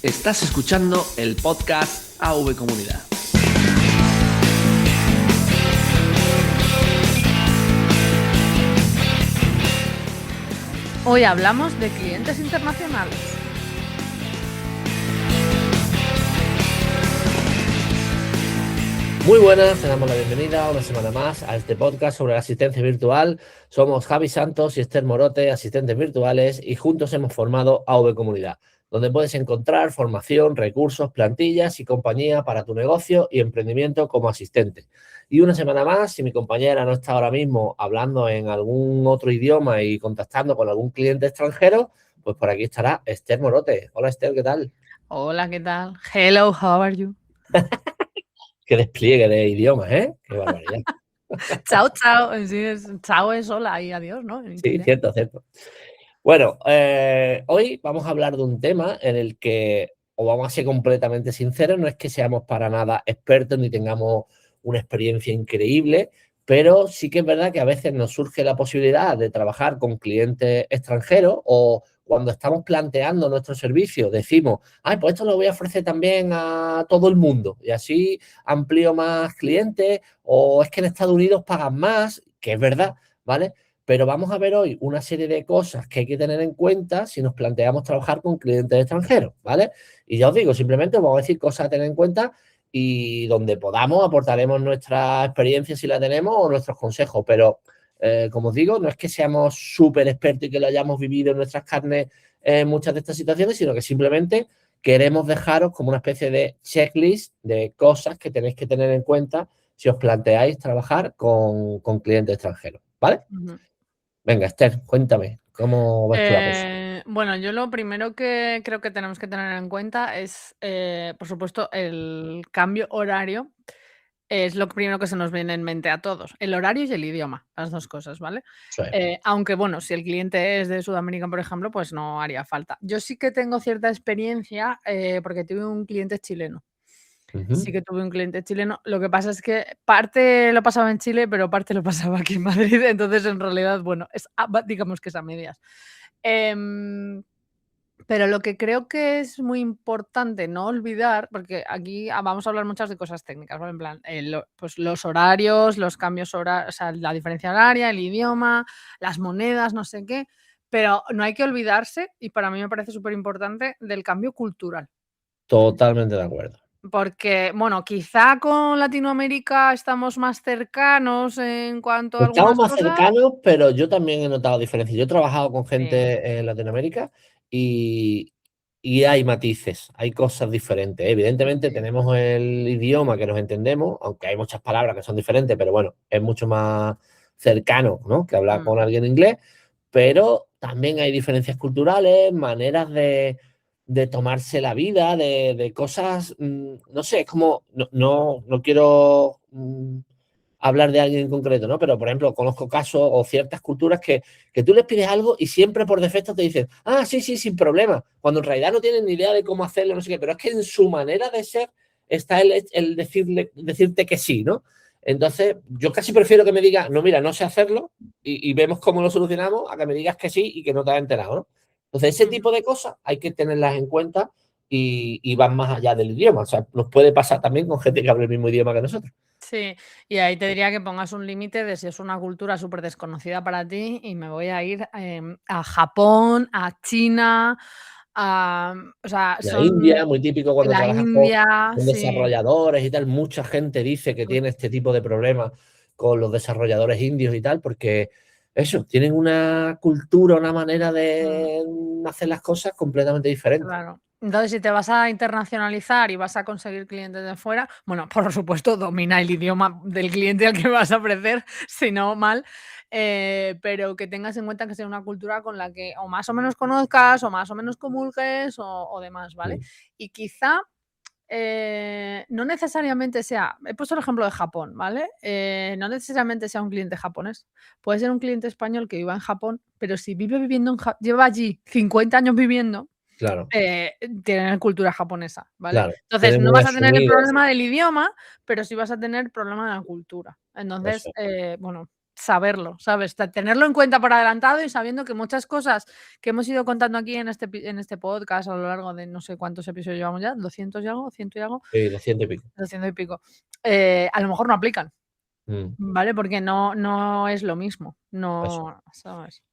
Estás escuchando el podcast AV Comunidad. Hoy hablamos de clientes internacionales. Muy buenas, te damos la bienvenida una semana más a este podcast sobre la asistencia virtual. Somos Javi Santos y Esther Morote, asistentes virtuales, y juntos hemos formado AV Comunidad, donde puedes encontrar formación, recursos, plantillas y compañía para tu negocio y emprendimiento como asistente. Y una semana más, si mi compañera no está ahora mismo hablando en algún otro idioma y contactando con algún cliente extranjero, pues por aquí estará Esther Morote. Hola Esther, ¿qué tal? Hola, ¿qué tal? Hello, how are you? Qué despliegue de idiomas, ¿eh? Qué barbaridad. Chao, chao. Sí, chao es hola y adiós, ¿no? En Sí, chileno. cierto. Bueno, hoy vamos a hablar de un tema en el que, o vamos a ser completamente sinceros, no es que seamos para nada expertos ni tengamos una experiencia increíble, pero sí que es verdad que a veces nos surge la posibilidad de trabajar con clientes extranjeros, o cuando estamos planteando nuestro servicio decimos, ay, pues esto lo voy a ofrecer también a todo el mundo y así amplío más clientes, o es que en Estados Unidos pagan más, que es verdad, ¿vale? Pero vamos a ver hoy una serie de cosas que hay que tener en cuenta si nos planteamos trabajar con clientes extranjeros, ¿vale? Y ya os digo, simplemente os vamos a decir cosas a tener en cuenta y donde podamos aportaremos nuestra experiencia si la tenemos o nuestros consejos. Pero, como os digo, no es que seamos súper expertos y que lo hayamos vivido en nuestras carnes en muchas de estas situaciones, sino que simplemente queremos dejaros como una especie de checklist de cosas que tenéis que tener en cuenta si os planteáis trabajar con clientes extranjeros, ¿vale? Ujú. Venga, Esther, cuéntame, ¿cómo ves tú la cosa? Bueno, yo lo primero que creo que tenemos que tener en cuenta es, por supuesto, el cambio horario. Es lo primero que se nos viene en mente a todos. El horario y el idioma, las dos cosas, ¿vale? Sí. Aunque, bueno, si el cliente es de Sudamérica, por ejemplo, pues no haría falta. Yo sí que tengo cierta experiencia, porque tuve un cliente chileno. Sí que tuve un cliente chileno. Lo que pasa es que parte lo pasaba en Chile, pero parte lo pasaba aquí en Madrid. Entonces, en realidad, bueno, digamos que es a medias. Em, pero lo que creo que es muy importante no olvidar, porque aquí vamos a hablar muchas de cosas técnicas, ¿vale? En plan, pues los horarios, los cambios horarios, o sea, la diferencia horaria, el idioma, las monedas, no sé qué, pero no hay que olvidarse, y para mí me parece súper importante, del cambio cultural. Totalmente de acuerdo. Porque, bueno, quizá con Latinoamérica estamos más cercanos en cuanto a Estamos algunas más cosas. cercanos, pero yo también he notado diferencias. Yo he trabajado con Sí, gente en Latinoamérica y, y hay matices, hay cosas diferentes. Evidentemente sí. tenemos el idioma que nos entendemos, aunque hay muchas palabras que son diferentes, pero bueno, es mucho más cercano, ¿no?, que hablar Mm. con alguien inglés, pero también hay diferencias culturales, maneras de tomarse la vida, de cosas, no sé, es como, no quiero hablar de alguien en concreto, ¿no? Pero, por ejemplo, conozco casos o ciertas culturas que tú les pides algo y siempre por defecto te dicen, ah, sí, sin problema, cuando en realidad no tienen ni idea de cómo hacerlo, no sé qué, pero es que en su manera de ser está el decirte que sí, ¿no? Entonces, yo casi prefiero que me digas, no, mira, no sé hacerlo y vemos cómo lo solucionamos, a que me digas que sí y que no te has enterado, ¿no? Entonces, ese Ujú. tipo de cosas hay que tenerlas en cuenta y van más allá del idioma. O sea, nos puede pasar también con gente que habla el mismo idioma que nosotros. Sí, y ahí te diría que pongas un límite de si es una cultura súper desconocida para ti y me voy a ir, a Japón, a China, o sea, La India, son muy típico cuando la trabajas India, con sí. desarrolladores y tal. Mucha gente dice que tiene este tipo de problemas con los desarrolladores indios y tal, porque eso, tienen una cultura, una manera Mm. de hacer las cosas completamente diferente. Claro. Entonces, si te vas a internacionalizar y vas a conseguir clientes de fuera, bueno, por supuesto, domina el idioma del cliente al que vas a ofrecer, si no mal, pero que tengas en cuenta que sea una cultura con la que o más o menos conozcas, o más o menos comulgues, o demás, ¿vale? Mm. Y quizá, no necesariamente sea, he puesto el ejemplo de Japón, ¿vale? No necesariamente sea un cliente japonés. Puede ser un cliente español que viva en Japón, pero si vive viviendo lleva allí 50 años viviendo, Claro, eh, tienen cultura japonesa, ¿vale? claro. Entonces, Tienen no muy vas a tener el asumido problema del idioma, pero sí vas a tener problema de la cultura. Entonces, eso. bueno, saberlo, ¿sabes? Tenerlo en cuenta por adelantado y sabiendo que muchas cosas que hemos ido contando aquí en este podcast a lo largo de no sé cuántos episodios llevamos ya, 200 y algo, 100 y algo. Sí, 200 y pico. 200 y pico. A lo mejor no aplican, ¿vale? Porque no es lo mismo, no, ¿sabes?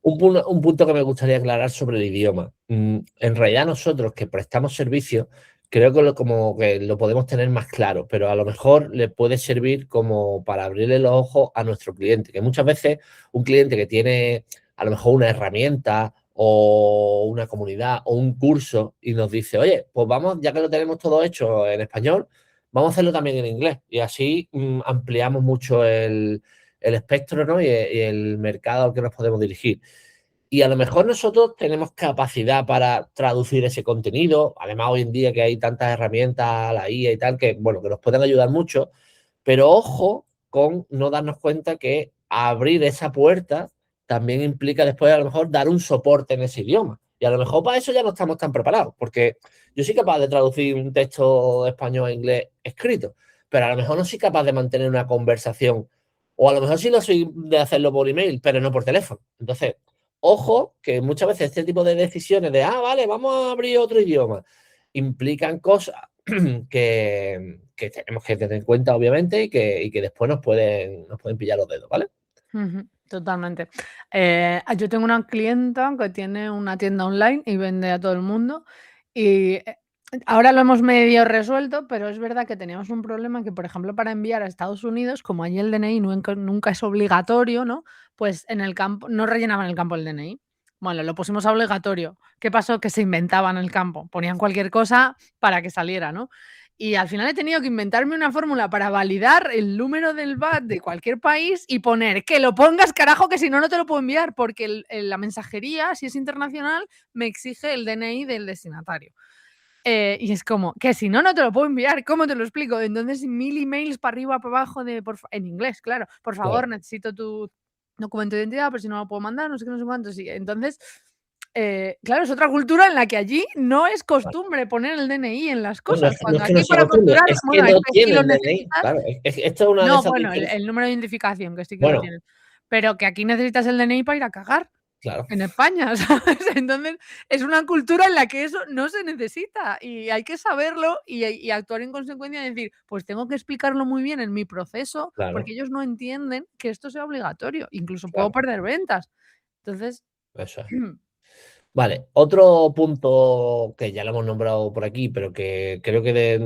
Un punto que me gustaría aclarar sobre el idioma. En realidad nosotros que prestamos servicio, creo que como que lo podemos tener más claro, pero a lo mejor le puede servir como para abrirle los ojos a nuestro cliente, que muchas veces un cliente que tiene a lo mejor una herramienta o una comunidad o un curso y nos dice, oye, pues vamos, ya que lo tenemos todo hecho en español, vamos a hacerlo también en inglés y así ampliamos mucho el espectro, ¿no? y el mercado al que nos podemos dirigir. Y a lo mejor nosotros tenemos capacidad para traducir ese contenido. Además, hoy en día que hay tantas herramientas, la IA y tal, que, bueno, que nos pueden ayudar mucho. Pero ojo con no darnos cuenta que abrir esa puerta también implica después a lo mejor dar un soporte en ese idioma. Y a lo mejor para eso ya no estamos tan preparados, porque yo soy capaz de traducir un texto español a inglés escrito, pero a lo mejor no soy capaz de mantener una conversación, o a lo mejor sí lo soy de hacerlo por email, pero no por teléfono. Entonces, ojo, que muchas veces este tipo de decisiones de, vale, vamos a abrir otro idioma, implican cosas que tenemos que tener en cuenta, obviamente, y que después nos pueden pillar los dedos, ¿vale? Totalmente. Yo tengo una clienta que tiene una tienda online y vende a todo el mundo y ahora lo hemos medio resuelto, pero es verdad que teníamos un problema que, por ejemplo, para enviar a Estados Unidos, como allí el DNI nunca es obligatorio, ¿no? Pues en el campo, no rellenaban el campo del DNI. Bueno, lo pusimos a obligatorio. ¿Qué pasó? Que se inventaban el campo, ponían cualquier cosa para que saliera, ¿no? Y al final he tenido que inventarme una fórmula para validar el número del VAT de cualquier país y poner que lo pongas, carajo, que si no, no te lo puedo enviar, porque la mensajería, si es internacional, me exige el DNI del destinatario. Y es como, que si no, no te lo puedo enviar, ¿cómo te lo explico? Entonces, 1000 emails para arriba, para abajo, en inglés, claro. Por favor, necesito tu documento de identidad, pero si no lo puedo mandar, no sé qué, no sé cuánto. Sí. Entonces, claro, es otra cultura en la que allí no es costumbre poner el DNI en las Bueno, cosas. no Cuando es que no aquí sea para costumbre, facturar, es que bueno, no si lo tienen DNI, necesitas. claro. Esto es una de No, esas bueno, diferencias. el número de identificación, que sí que lo Bueno, tienes. Pero que aquí necesitas el DNI para ir a cagar. claro. En España, ¿sabes? Entonces, es una cultura en la que eso no se necesita y hay que saberlo y actuar en consecuencia y decir, pues tengo que explicarlo muy bien en mi proceso Claro, porque ellos no entienden que esto sea obligatorio. Incluso puedo claro. perder ventas. Entonces, Eso es. Vale, otro punto que ya lo hemos nombrado por aquí, pero que creo que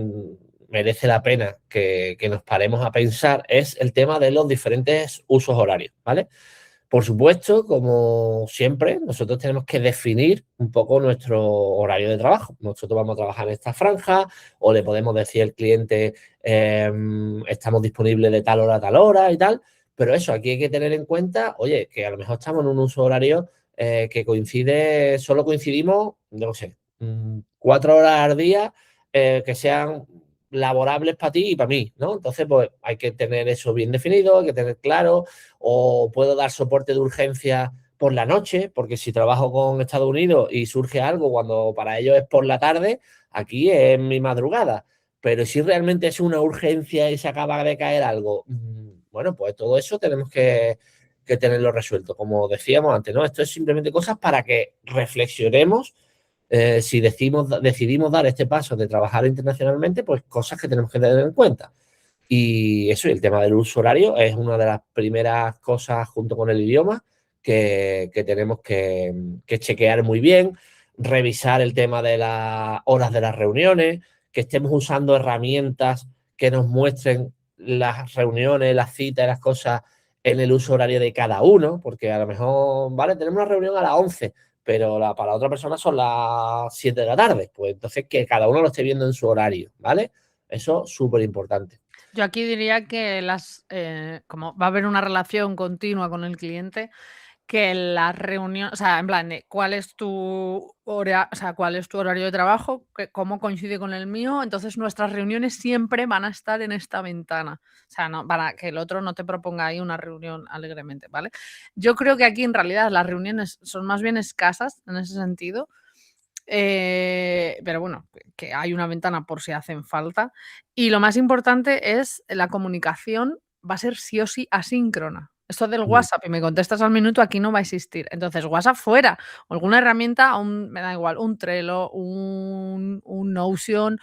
merece la pena que nos paremos a pensar es el tema de los diferentes usos horarios, ¿vale? Por supuesto, como siempre, nosotros tenemos que definir un poco nuestro horario de trabajo. Nosotros vamos a trabajar en esta franja o le podemos decir al cliente estamos disponibles de tal hora a tal hora y tal, pero eso, aquí hay que tener en cuenta, oye, que a lo mejor estamos en un uso horario que coincide, solo coincidimos, no sé, 4 horas al día que sean laborables para ti y para mí, ¿no? Entonces, pues hay que tener eso bien definido, hay que tener claro, o puedo dar soporte de urgencia por la noche, porque si trabajo con Estados Unidos y surge algo cuando para ellos es por la tarde, aquí es mi madrugada. Pero si realmente es una urgencia y se acaba de caer algo, bueno, pues todo eso tenemos que tenerlo resuelto. Como decíamos antes, ¿no? Esto es simplemente cosas para que reflexionemos si decidimos dar este paso de trabajar internacionalmente, pues cosas que tenemos que tener en cuenta. Y eso, y el tema del uso horario es una de las primeras cosas junto con el idioma que tenemos que chequear muy bien, revisar el tema de las horas de las reuniones, que estemos usando herramientas que nos muestren las reuniones, las citas y las cosas en el uso horario de cada uno, porque a lo mejor, vale, tenemos una reunión a las 11, pero para otra persona son las 7 de la tarde. Pues entonces que cada uno lo esté viendo en su horario, ¿vale? Eso es súper importante. yo aquí diría que como va a haber una relación continua con el cliente, que la reunión, o sea, en plan de cuál es tu cuál es tu horario de trabajo, cómo coincide con el mío, entonces nuestras reuniones siempre van a estar en esta ventana. O sea, no, para que el otro no te proponga ahí una reunión alegremente, ¿vale? Yo creo que aquí en realidad las reuniones son más bien escasas en ese sentido. Pero bueno, que hay una ventana por si hacen falta. Y lo más importante es la comunicación va a ser sí o sí asíncrona. Esto del WhatsApp y me contestas al minuto aquí no va a existir. Entonces, WhatsApp fuera, o alguna herramienta, me da igual, un Trello, un Notion,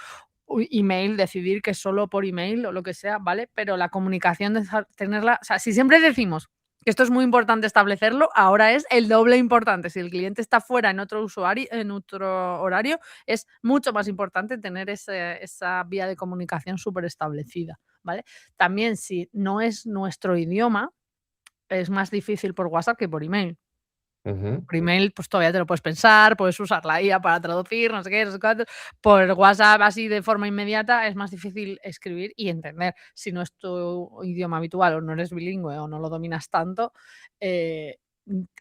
un email, decidir que solo por email o lo que sea, ¿vale? Pero la comunicación tenerla, o sea, si siempre decimos que esto es muy importante establecerlo, ahora es el doble importante. Si el cliente está fuera en otro horario, es mucho más importante tener esa vía de comunicación súper establecida, ¿vale? También si no es nuestro idioma, es más difícil por WhatsApp que por email. Por email, pues todavía te lo puedes pensar, puedes usar la IA para traducir, no sé qué, no sé cuánto. Por WhatsApp, así de forma inmediata, es más difícil escribir y entender. Si no es tu idioma habitual o no eres bilingüe o no lo dominas tanto,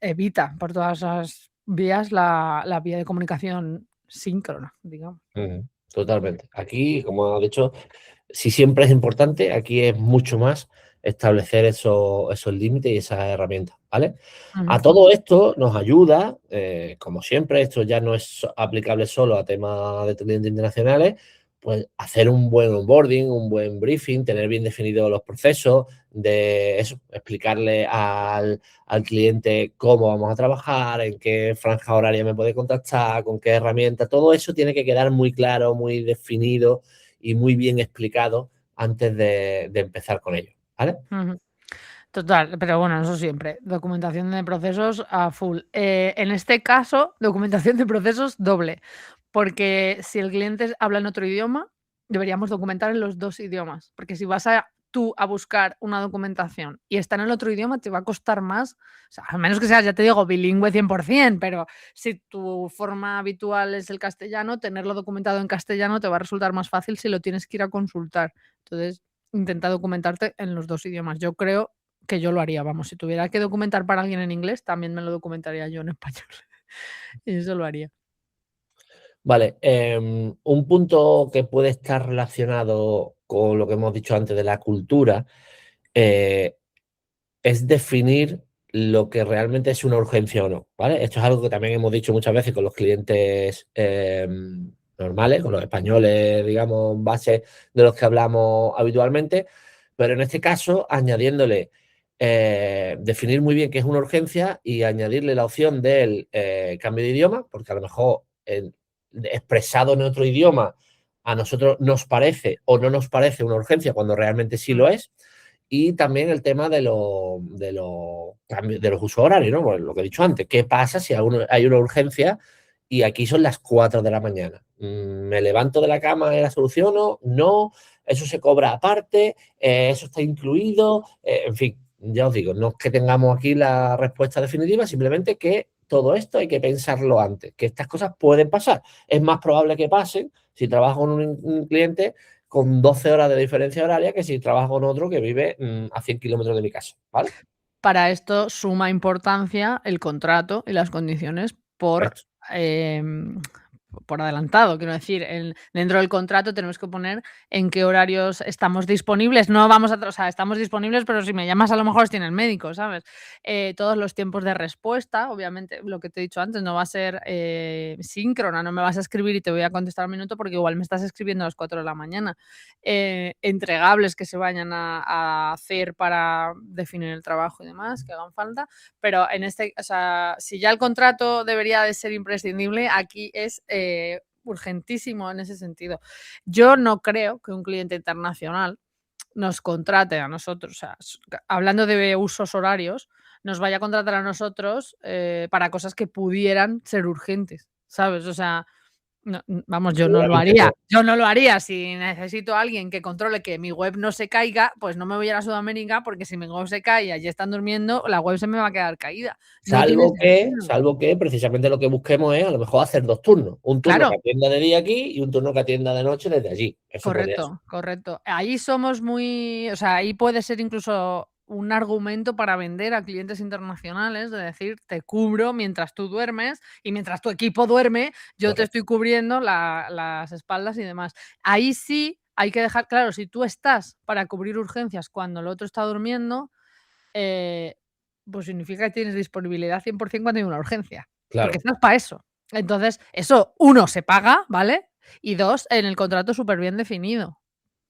evita por todas las vías la vía de comunicación síncrona, digamos. Totalmente. Aquí, como ha dicho, si siempre es importante, aquí es mucho más establecer esos límites y esas herramientas, ¿vale? A todo esto nos ayuda, como siempre, esto ya no es aplicable solo a temas de clientes internacionales, pues hacer un buen onboarding, un buen briefing, tener bien definidos los procesos, de eso, explicarle al cliente cómo vamos a trabajar, en qué franja horaria me puede contactar, con qué herramienta, todo eso tiene que quedar muy claro, muy definido y muy bien explicado antes de empezar con ello, ¿vale? Total, pero bueno, eso siempre. Documentación de procesos a full. En este caso, documentación de procesos doble, porque si el cliente habla en otro idioma, deberíamos documentar en los 2 idiomas, porque si vas tú a buscar una documentación y está en el otro idioma, te va a costar más, o sea, a menos que seas, ya te digo, bilingüe 100%, pero si tu forma habitual es el castellano, tenerlo documentado en castellano te va a resultar más fácil si lo tienes que ir a consultar. Entonces, intenta documentarte en los 2 idiomas. Yo creo que yo lo haría, vamos, si tuviera que documentar para alguien en inglés, también me lo documentaría yo en español. Y eso lo haría. Vale, un punto que puede estar relacionado con lo que hemos dicho antes de la cultura es definir lo que realmente es una urgencia o no, ¿vale? Esto es algo que también hemos dicho muchas veces con los clientes normales, con los españoles, digamos, base de los que hablamos habitualmente, pero en este caso añadiéndole definir muy bien qué es una urgencia y añadirle la opción del cambio de idioma, porque a lo mejor expresado en otro idioma a nosotros nos parece o no nos parece una urgencia cuando realmente sí lo es. Y también el tema de los cambios de los usos horarios, ¿no? Pues lo que he dicho antes, ¿qué pasa si hay una urgencia y aquí son las 4 de la mañana? ¿Me levanto de la cama y la soluciono? No, eso se cobra aparte, eso está incluido, en fin, ya os digo, no es que tengamos aquí la respuesta definitiva, simplemente que todo esto hay que pensarlo antes, que estas cosas pueden pasar. Es más probable que pasen si trabajo con un cliente con 12 horas de diferencia horaria que si trabajo con otro que vive a 100 kilómetros de mi casa, ¿vale? Para esto suma importancia el contrato y las condiciones Correcto. por adelantado. Quiero decir, dentro del contrato tenemos que poner en qué horarios estamos disponibles. No vamos a, o sea, estamos disponibles, pero si me llamas a lo mejor estoy en el médico, ¿sabes? Todos los tiempos de respuesta, obviamente, lo que te he dicho antes, no va a ser síncrona, no me vas a escribir y te voy a contestar al minuto porque igual me estás escribiendo a las 4 de la mañana. Entregables que se vayan a hacer para definir el trabajo y demás, que hagan falta, pero o sea, si ya el contrato debería de ser imprescindible, aquí es urgentísimo en ese sentido. Yo no creo que un cliente internacional nos contrate a nosotros, o sea, hablando de usos horarios, nos vaya a contratar a nosotros para cosas que pudieran ser urgentes, ¿sabes? O sea, no, vamos, yo no lo Seguramente haría. no. Yo no lo haría. Si necesito a alguien que controle que mi web no se caiga, pues no me voy a ir a Sudamérica porque si mi web se cae y allí están durmiendo, la web se me va a quedar caída. No tiene sentido. Salvo que precisamente lo que busquemos es a lo mejor hacer 2 turnos. Un turno que Claro, atienda de día aquí y un turno que atienda de noche desde allí. Eso podría ser. correcto. Ahí somos muy, o sea, ahí puede ser incluso un argumento para vender a clientes internacionales, de decir, te cubro mientras tú duermes y mientras tu equipo duerme, yo te Correcto. estoy cubriendo las espaldas y demás. Ahí sí hay que dejar claro, si tú estás para cubrir urgencias cuando el otro está durmiendo, pues significa que tienes disponibilidad 100% cuando hay una urgencia, porque Claro. estás para eso. Entonces, eso, 1, se paga, ¿vale? Y 2, en el contrato súper bien definido.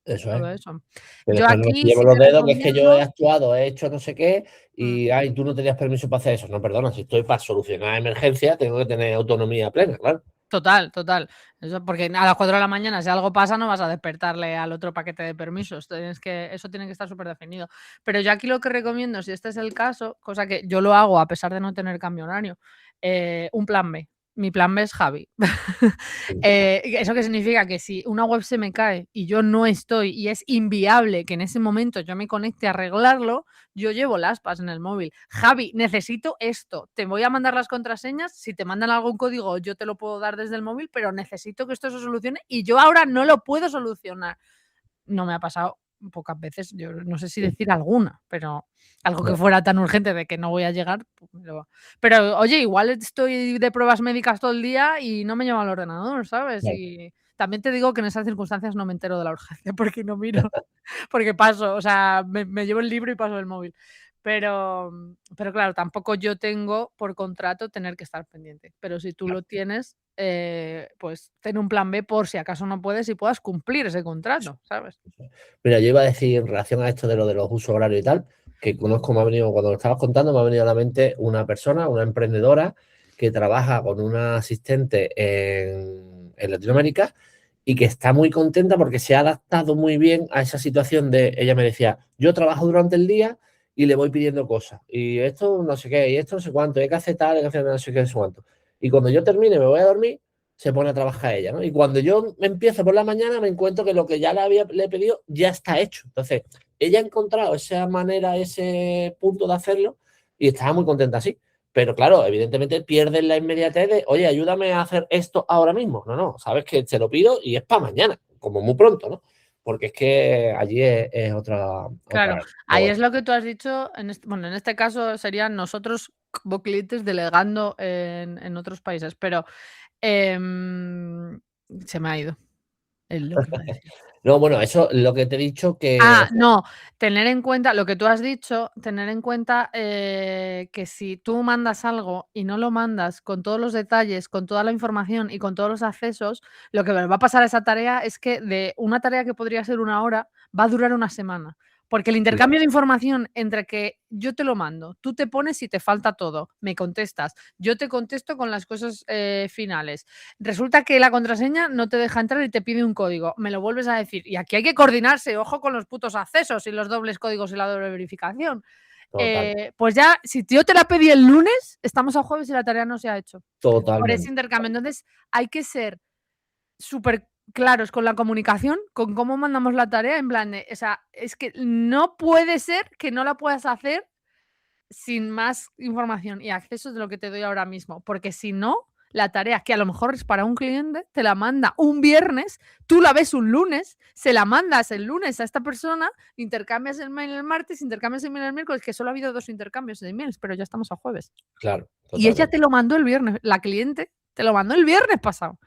Eso todo es. eso. Que Yo después nos aquí pillemos sí los que dedos, que es que yo he recomiendo. actuado, he hecho no sé qué, Mm. y ay, tú no tenías permiso para hacer eso. No, perdona, si estoy para solucionar emergencias, tengo que tener autonomía plena, claro. Total, total. Eso porque a las 4 de la mañana, si algo pasa, no vas a despertarle al otro para que te dé permisos. Eso tiene que estar súper definido. Pero yo aquí lo que recomiendo, si este es el caso, cosa que yo lo hago a pesar de no tener cambio horario, un plan B. Mi plan B es Javi. ¿Eso qué significa? Que si una web se me cae y yo no estoy y es inviable que en ese momento yo me conecte a arreglarlo, yo llevo las aspas en el móvil. Javi, necesito esto. Te voy a mandar las contraseñas. Si te mandan algún código, yo te lo puedo dar desde el móvil, pero necesito que esto se solucione y yo ahora no lo puedo solucionar. No me ha pasado pocas veces, yo no sé si decir alguna, pero algo que fuera tan urgente de que no voy a llegar, pues pero oye, igual estoy de pruebas médicas todo el día y no me lleva al ordenador, ¿sabes? Claro. Y también te digo que en esas circunstancias no me entero de la urgencia porque no miro, porque paso, o sea, me llevo el libro y paso el móvil. Pero claro, tampoco yo tengo por contrato tener que estar pendiente. Pero si tú lo tienes, pues ten un plan B por si acaso no puedes y puedas cumplir ese contrato, ¿sabes? Mira, yo iba a decir en relación a esto de lo de los usos horarios y tal, que conozco, me ha venido, cuando lo estabas contando, me ha venido a la mente una persona, una emprendedora que trabaja con una asistente en Latinoamérica y que está muy contenta porque se ha adaptado muy bien a esa situación de, ella me decía, yo trabajo durante el día y le voy pidiendo cosas, y esto no sé qué, y esto no sé cuánto, hay que hacer tal, hay que hacer no sé qué, no sé cuánto. Y cuando yo termine, me voy a dormir, se pone a trabajar ella, ¿no? Y cuando yo me empiezo por la mañana, me encuentro que lo que ya le he pedido ya está hecho. Entonces, ella ha encontrado esa manera, ese punto de hacerlo y estaba muy contenta así. Pero claro, evidentemente pierden la inmediatez de, oye, ayúdame a hacer esto ahora mismo. No, no, sabes que te lo pido y es para mañana, como muy pronto, ¿no? Porque es que allí es otra. Claro, Pero ahí bueno, es lo que tú has dicho, bueno, en este caso serían nosotros como clientes delegando en otros países, pero, em, se me ha ido lo que iba a decir. no, bueno, eso es lo que te he dicho que. Ah, no, tener en cuenta lo que tú has dicho, tener en cuenta, que si tú mandas algo y no lo mandas con todos los detalles, con toda la información y con todos los accesos, lo que le va a pasar a esa tarea es que de una tarea que podría ser 1 hora, va a durar 1 semana. Porque el intercambio de información entre que yo te lo mando, tú te pones y te falta todo, me contestas, yo te contesto con las cosas, finales. Resulta que la contraseña no te deja entrar y te pide un código, me lo vuelves a decir. Y aquí hay que coordinarse, ojo con los putos accesos y los dobles códigos y la doble verificación. Total, Pues ya, si yo te la pedí el lunes, estamos a jueves y la tarea no se ha hecho por ese totalmente. intercambio. Entonces, hay que ser súper claros con la comunicación, con cómo mandamos la tarea, en plan de, o sea, es que no puede ser que no la puedas hacer sin más información y accesos de lo que te doy ahora mismo, porque si no, la tarea que a lo mejor es para un cliente, te la manda un viernes, tú la ves un lunes, se la mandas el lunes a esta persona, intercambias el mail el martes, intercambias el mail el miércoles, que solo ha habido 2 intercambios de emails, pero ya estamos a jueves. Claro, Y ella totalmente. te lo mandó el viernes, la cliente te lo mandó el viernes pasado.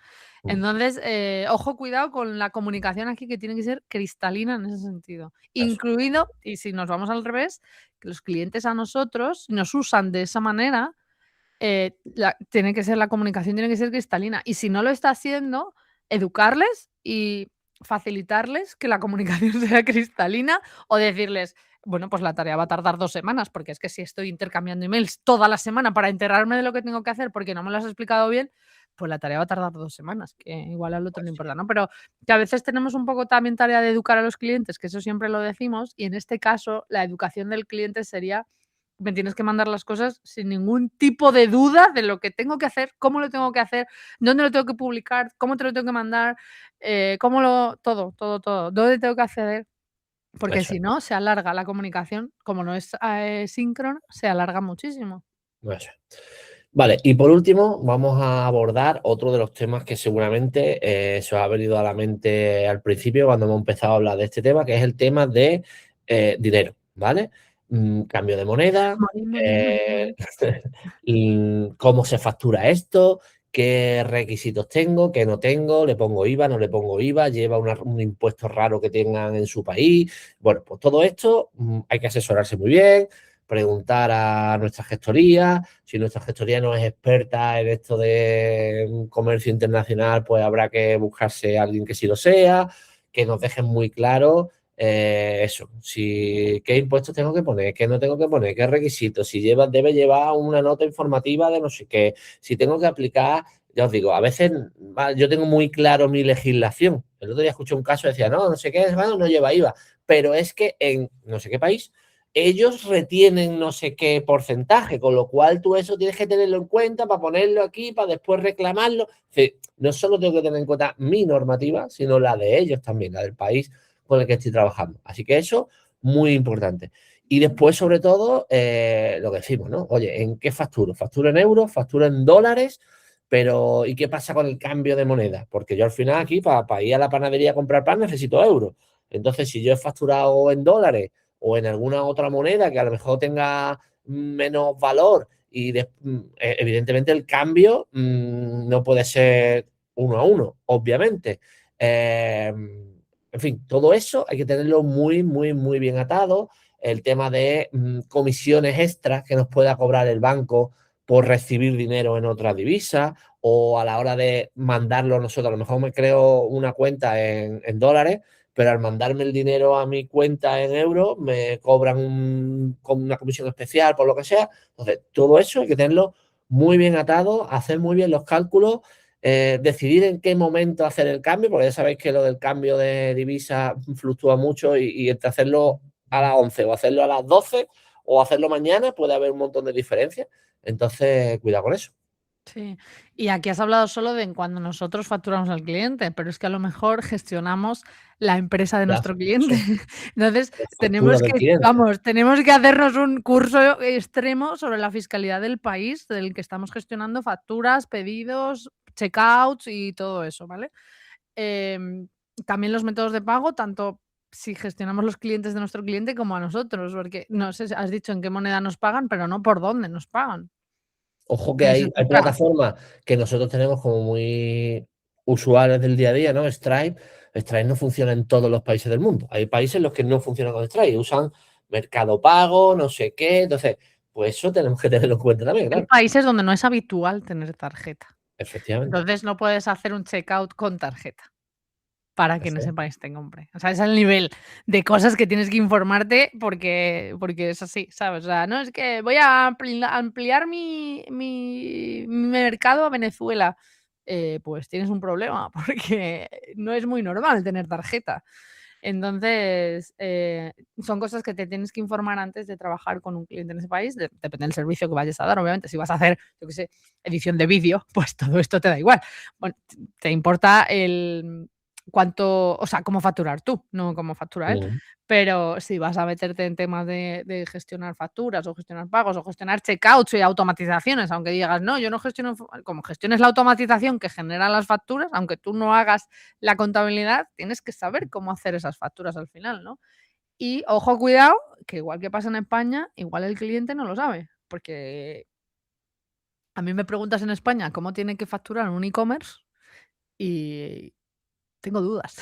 Mm, Entonces, ojo, cuidado con la comunicación aquí, que tiene que ser cristalina en ese sentido. eso. Incluido, y si nos vamos al revés, que los clientes a nosotros nos usan de esa manera, tiene que ser la comunicación tiene que ser cristalina. Y si no lo está haciendo, educarles y facilitarles que la comunicación sea cristalina o decirles, bueno, pues la tarea va a tardar 2 semanas, porque es que si estoy intercambiando emails toda la semana para enterarme de lo que tengo que hacer porque no me lo has explicado bien, pues la tarea va a tardar 2 semanas, que igual al otro Pues no sí. importa, ¿no? Pero que a veces tenemos un poco también tarea de educar a los clientes, que eso siempre lo decimos, y en este caso la educación del cliente sería me tienes que mandar las cosas sin ningún tipo de duda de lo que tengo que hacer, cómo lo tengo que hacer, dónde lo tengo que publicar, cómo te lo tengo que mandar, todo, todo, todo, dónde tengo que acceder, porque Eso si no, se alarga la comunicación, como no es, síncrona, se alarga muchísimo. es, eso es. Vale, y por último, vamos a abordar otro de los temas que seguramente se os ha venido a la mente al principio cuando hemos empezado a hablar de este tema, que es el tema de dinero, ¿vale? Cambio de moneda, Money, money, money, money. cómo se factura esto, qué requisitos tengo, qué no tengo, le pongo IVA, no le pongo IVA, lleva un impuesto raro que tengan en su país. Bueno, pues todo esto hay que asesorarse muy bien, preguntar a nuestra gestoría. Si nuestra gestoría no es experta en esto de comercio internacional, pues habrá que buscarse a alguien que sí lo sea, que nos dejen muy claro eso, qué impuestos tengo que poner, qué no tengo que poner, qué requisitos, si debe llevar una nota informativa de no sé qué, si tengo que aplicar, ya os digo, a veces yo tengo muy claro mi legislación. El otro día escuché un caso y decía, no sé qué, bueno, no lleva IVA, pero es que en no sé qué país ellos retienen no sé qué porcentaje, con lo cual tú eso tienes que tenerlo en cuenta para ponerlo aquí, para después reclamarlo. No solo tengo que tener en cuenta mi normativa, sino la de ellos también, la del país con el que estoy trabajando. Así que eso, muy importante. Y después, sobre todo, lo que decimos, ¿no? Oye, ¿en qué facturo? ¿Facturo en euros? ¿Facturo en dólares? Pero, ¿y qué pasa con el cambio de moneda? Porque yo al final aquí, para ir a la panadería a comprar pan, necesito euros. Entonces, si yo he facturado en dólares o en alguna otra moneda que a lo mejor tenga menos valor y evidentemente el cambio no puede ser 1 a 1, obviamente. En fin, todo eso hay que tenerlo muy, muy, muy bien atado. El tema de comisiones extras que nos pueda cobrar el banco por recibir dinero en otra divisa o a la hora de mandarlo nosotros. A lo mejor me creo una cuenta en dólares, pero al mandarme el dinero a mi cuenta en euros me cobran una comisión especial por lo que sea. Entonces, todo eso hay que tenerlo muy bien atado, hacer muy bien los cálculos, decidir en qué momento hacer el cambio, porque ya sabéis que lo del cambio de divisa fluctúa mucho y entre hacerlo a las 11 o hacerlo a las 12 o hacerlo mañana puede haber un montón de diferencias. Entonces, cuidado con eso. Sí, y aquí has hablado solo de cuando nosotros facturamos al cliente, pero es que a lo mejor gestionamos la empresa de La nuestro cliente. Entonces, factura del cliente. tenemos que hacernos un curso extremo sobre la fiscalidad del país del que estamos gestionando facturas, pedidos, checkouts y todo eso, ¿vale? Em, También los métodos de pago, tanto si gestionamos los clientes de nuestro cliente como a nosotros, porque no sé, has dicho en qué moneda nos pagan, pero no por dónde nos pagan. Ojo que Esa hay es otra. plataformas que nosotros tenemos como muy usuales del día a día, ¿no? Stripe. Stripe no funciona en todos los países del mundo. Hay países en los que no funciona con Stripe, usan Mercado Pago, no sé qué. Entonces, pues eso tenemos que tenerlo en cuenta también, Hay claro. países donde no es habitual tener tarjeta. Efectivamente. Entonces no puedes hacer un checkout con tarjeta para que en Eso es. ese país te compre. O sea, es el nivel de cosas que tienes que informarte porque es así, ¿sabes? O sea, no es que voy a ampliar mi mercado a Venezuela. Pues tienes un problema porque no es muy normal tener tarjeta. Entonces, son cosas que te tienes que informar antes de trabajar con un cliente en ese país, depende del servicio que vayas a dar, obviamente. Si vas a hacer, yo qué sé, edición de vídeo, pues todo esto te da igual. Bueno, te importa el cuánto, o sea, cómo facturar tú, no cómo factura él. Mm. Pero si vas a meterte en temas de gestionar facturas o gestionar pagos o gestionar checkouts y automatizaciones, aunque digas, no, yo no gestiono, como gestiones la automatización que genera las facturas, aunque tú no hagas la contabilidad, tienes que saber cómo hacer esas facturas al final, ¿no? Y ojo, cuidado, que igual que pasa en España, igual el cliente no lo sabe, porque a mí me preguntas en España cómo tiene que facturar un e-commerce y tengo dudas,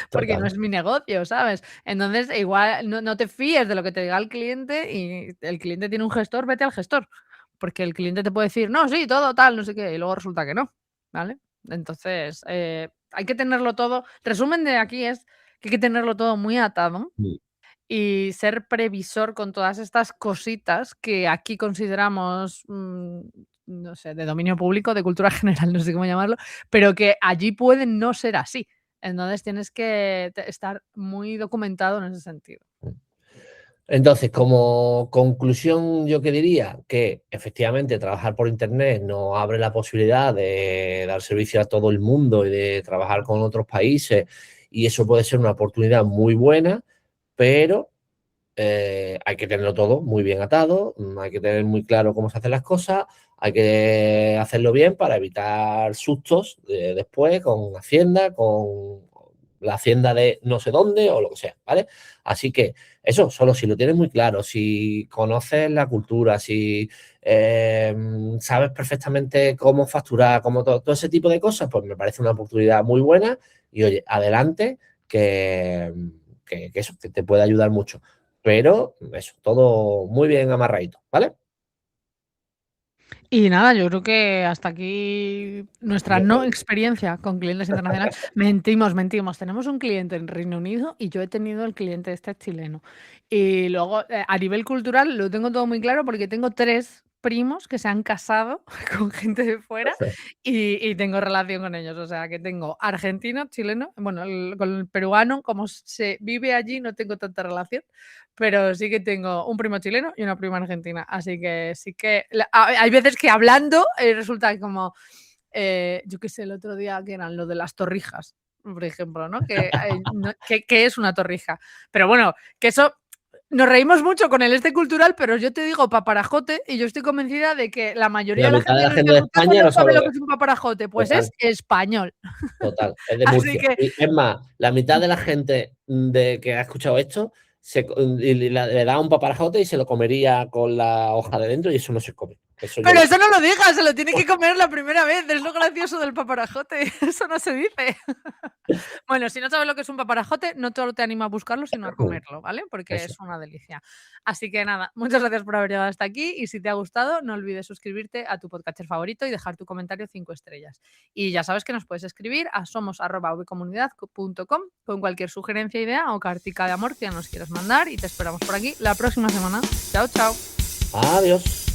porque no Total. es mi negocio, ¿sabes? Entonces, igual no te fíes de lo que te diga el cliente y el cliente tiene un gestor, vete al gestor, porque el cliente te puede decir, no, sí, todo tal, no sé qué, y luego resulta que no, ¿vale? Entonces, hay que tenerlo todo. Resumen de aquí es que hay que tenerlo todo muy atado Mm. y ser previsor con todas estas cositas que aquí consideramos, no sé, de dominio público, de cultura general, no sé cómo llamarlo, pero que allí pueden no ser así. Entonces tienes que estar muy documentado en ese sentido. Entonces, como conclusión, yo que diría que efectivamente trabajar por Internet nos abre la posibilidad de dar servicio a todo el mundo y de trabajar con otros países y eso puede ser una oportunidad muy buena, pero hay que tenerlo todo muy bien atado, hay que tener muy claro cómo se hacen las cosas, hay que hacerlo bien para evitar sustos después con Hacienda, con la Hacienda de no sé dónde o lo que sea, ¿vale? Así que eso, solo si lo tienes muy claro, si conoces la cultura, si sabes perfectamente cómo facturar, cómo todo ese tipo de cosas, pues me parece una oportunidad muy buena y oye, adelante, que eso, que te puede ayudar mucho. Pero eso, todo muy bien amarradito, ¿vale? Y nada, yo creo que hasta aquí nuestra no experiencia con clientes internacionales. Mentimos. Tenemos un cliente en Reino Unido y yo he tenido el cliente chileno. Y luego, a nivel cultural, lo tengo todo muy claro porque tengo 3 primos que se han casado con gente de fuera y tengo relación con ellos. O sea, que tengo argentino, chileno, bueno, con el peruano, como se vive allí, no tengo tanta relación, pero sí que tengo un primo chileno y una prima argentina. Así que sí que hay veces que hablando resulta como, yo qué sé, el otro día que eran lo de las torrijas, por ejemplo, ¿no? ¿Qué es una torrija? Pero bueno, que eso nos reímos mucho con el cultural, pero yo te digo paparajote y yo estoy convencida de que la mayoría La de la mitad gente de que la nos gente está de escuchando España no no sabe sabe lo lo que que es un paparajote, pues Total, es español. total, es de Así Murcia. que Y es más, la mitad de la gente que ha escuchado esto le da un paparajote y se lo comería con la hoja de dentro y eso no se come. Pero eso no lo digas, se lo tiene que comer la primera vez. Es lo gracioso del paparajote. Eso no se dice. Bueno, si no sabes lo que es un paparajote, no solo te animo a buscarlo, sino a comerlo, ¿vale? Porque Eso. es una delicia. Así que nada, muchas gracias por haber llegado hasta aquí y si te ha gustado, no olvides suscribirte a tu podcatcher favorito y dejar tu comentario 5 estrellas. Y ya sabes que nos puedes escribir a somos@vcomunidad.com con cualquier sugerencia, idea o cartica de amor que nos quieras mandar y te esperamos por aquí la próxima semana. Chao, chao. Adiós.